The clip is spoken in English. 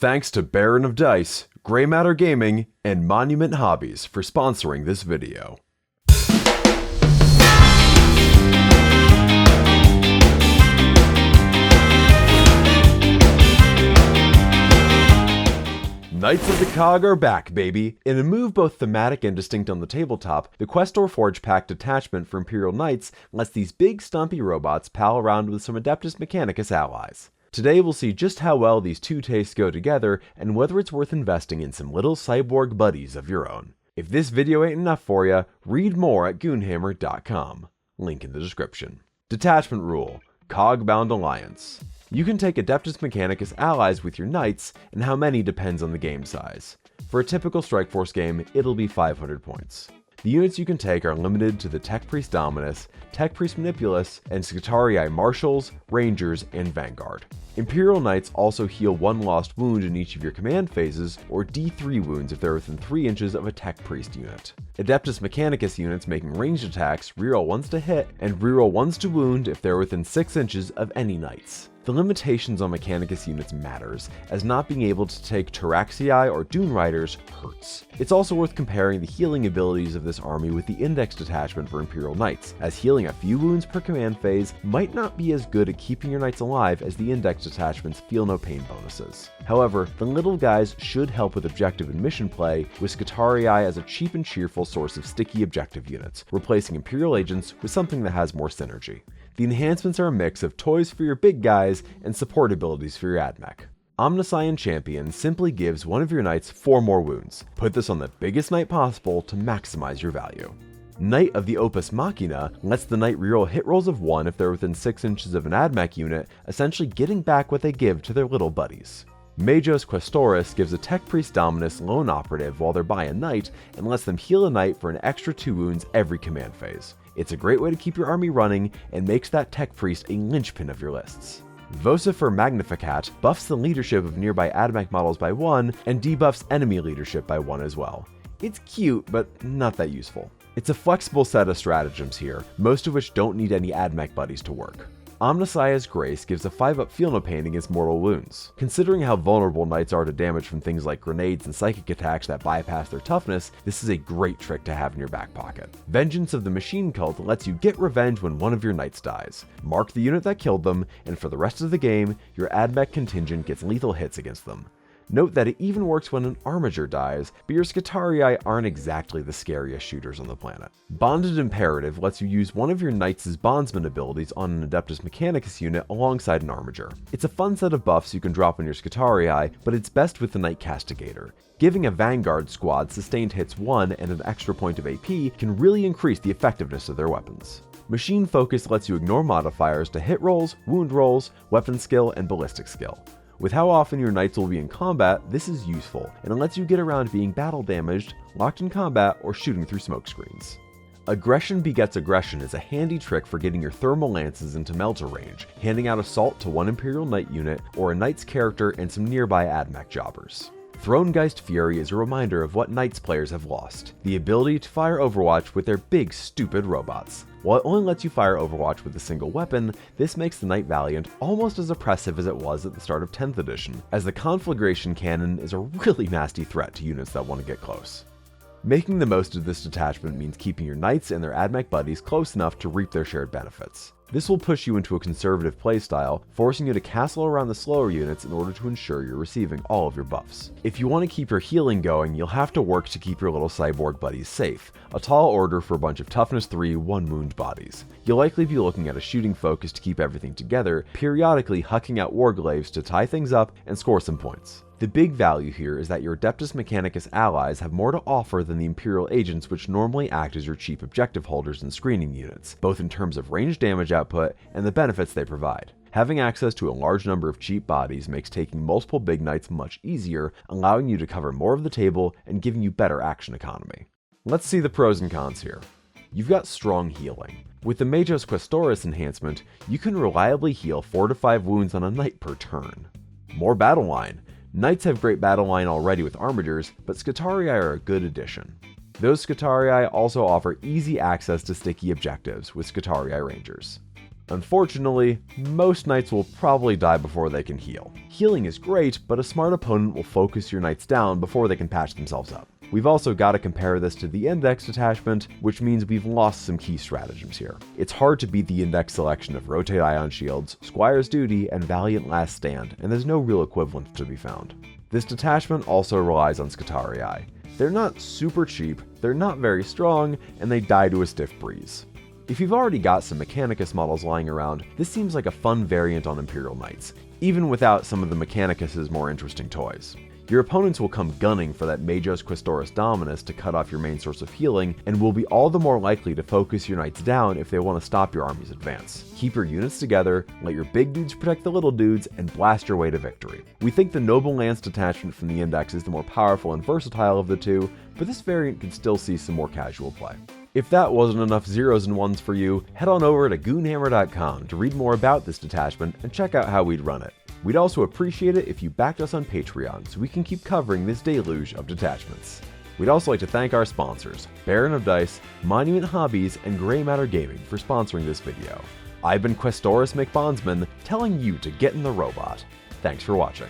Thanks to Baron of Dice, Grey Matter Gaming, and Monument Hobbies for sponsoring this video. Knights of the Cog are back, baby! In a move both thematic and distinct on the tabletop, the Questor Forgepact Detachment for Imperial Knights lets these big stumpy robots pal around with some Adeptus Mechanicus allies. Today we'll see just how well these two tastes go together and whether it's worth investing in some little cyborg buddies of your own. If this video ain't enough for you, read more at Goonhammer.com. Link in the description. Detachment Rule: Cog-bound Alliance. You can take Adeptus Mechanicus allies with your knights, and how many depends on the game size. For a typical Strike Force game, it'll be 500 points. The units you can take are limited to the Tech Priest Dominus, Tech Priest Manipulus, and Scutarii Marshals, Rangers, and Vanguard. Imperial Knights also heal 1 lost wound in each of your command phases, or D3 wounds if they're within 3 inches of a Tech Priest unit. Adeptus Mechanicus units making ranged attacks reroll 1s to hit, and reroll 1s to wound if they're within 6 inches of any knights. The limitations on Mechanicus units matters, as not being able to take Taraxii or Dune Riders hurts. It's also worth comparing the healing abilities of this army with the Index Detachment for Imperial Knights, as healing a few wounds per command phase might not be as good at keeping your knights alive as the Index Detachment's Feel No Pain bonuses. However, the little guys should help with objective and mission play, with Scutarii as a cheap and cheerful source of sticky objective units, replacing Imperial agents with something that has more synergy. The enhancements are a mix of toys for your big guys and support abilities for your AdMech. Omniscient Champion simply gives one of your knights 4 more wounds. Put this on the biggest knight possible to maximize your value. Knight of the Opus Machina lets the knight reroll hit rolls of 1 if they're within 6 inches of an AdMech unit, essentially getting back what they give to their little buddies. Magos Questoris gives a Tech Priest Dominus lone operative while they're by a knight and lets them heal a knight for an extra 2 wounds every command phase. It's a great way to keep your army running and makes that Tech Priest a linchpin of your lists. Vocifer Magnificat buffs the leadership of nearby AdMech models by 1 and debuffs enemy leadership by 1 as well. It's cute, but not that useful. It's a flexible set of stratagems here, most of which don't need any AdMech buddies to work. Omniscia's Grace gives a 5-up Feel No Pain against mortal wounds. Considering how vulnerable knights are to damage from things like grenades and psychic attacks that bypass their toughness, this is a great trick to have in your back pocket. Vengeance of the Machine Cult lets you get revenge when one of your knights dies. Mark the unit that killed them, and for the rest of the game, your AdMech contingent gets lethal hits against them. Note that it even works when an Armiger dies, but your Scutarii aren't exactly the scariest shooters on the planet. Bonded Imperative lets you use one of your Knights' Bondsman abilities on an Adeptus Mechanicus unit alongside an Armiger. It's a fun set of buffs you can drop on your Scutarii, but it's best with the Knight Castigator. Giving a Vanguard squad sustained hits 1 and an extra point of AP can really increase the effectiveness of their weapons. Machine Focus lets you ignore modifiers to hit rolls, wound rolls, weapon skill, and ballistic skill. With how often your knights will be in combat, this is useful, and it lets you get around being battle damaged, locked in combat, or shooting through smoke screens. Aggression Begets Aggression is a handy trick for getting your thermal lances into melter range, handing out assault to one Imperial Knight unit, or a knight's character and some nearby AdMech jobbers. Thronegeist Fury is a reminder of what knights players have lost: the ability to fire Overwatch with their big stupid robots. While it only lets you fire Overwatch with a single weapon, this makes the Knight Valiant almost as oppressive as it was at the start of 10th edition, as the Conflagration Cannon is a really nasty threat to units that want to get close. Making the most of this detachment means keeping your knights and their AdMech buddies close enough to reap their shared benefits. This will push you into a conservative playstyle, forcing you to castle around the slower units in order to ensure you're receiving all of your buffs. If you want to keep your healing going, you'll have to work to keep your little cyborg buddies safe, a tall order for a bunch of toughness 3, 1 wound bodies. You'll likely be looking at a shooting focus to keep everything together, periodically hucking out warglaves to tie things up and score some points. The big value here is that your Adeptus Mechanicus allies have more to offer than the Imperial agents, which normally act as your cheap objective holders and screening units, both in terms of range damage output and the benefits they provide. Having access to a large number of cheap bodies makes taking multiple big knights much easier, allowing you to cover more of the table and giving you better action economy. Let's see the pros and cons here. You've got strong healing. With the Magos Questoris enhancement, you can reliably heal 4 to 5 wounds on a knight per turn. More battle line. Knights have great battle line already with Armigers, but Scutarii are a good addition. Those Scutarii also offer easy access to sticky objectives with Scutarii Rangers. Unfortunately, most knights will probably die before they can heal. Healing is great, but a smart opponent will focus your knights down before they can patch themselves up. We've also got to compare this to the Index detachment, which means we've lost some key stratagems here. It's hard to beat the Index selection of Rotate Ion Shields, Squire's Duty, and Valiant Last Stand, and there's no real equivalent to be found. This detachment also relies on Scutarii. They're not super cheap, they're not very strong, and they die to a stiff breeze. If you've already got some Mechanicus models lying around, this seems like a fun variant on Imperial Knights, even without some of the Mechanicus' more interesting toys. Your opponents will come gunning for that Magos Questoris Dominus to cut off your main source of healing, and will be all the more likely to focus your knights down if they want to stop your army's advance. Keep your units together, let your big dudes protect the little dudes, and blast your way to victory. We think the Noble Lance detachment from the Index is the more powerful and versatile of the two, but this variant can still see some more casual play. If that wasn't enough zeros and ones for you, head on over to Goonhammer.com to read more about this detachment and check out how we'd run it. We'd also appreciate it if you backed us on Patreon so we can keep covering this deluge of detachments. We'd also like to thank our sponsors, Baron of Dice, Monument Hobbies, and Grey Matter Gaming for sponsoring this video. I've been Questoris McBondsman, telling you to get in the robot. Thanks for watching.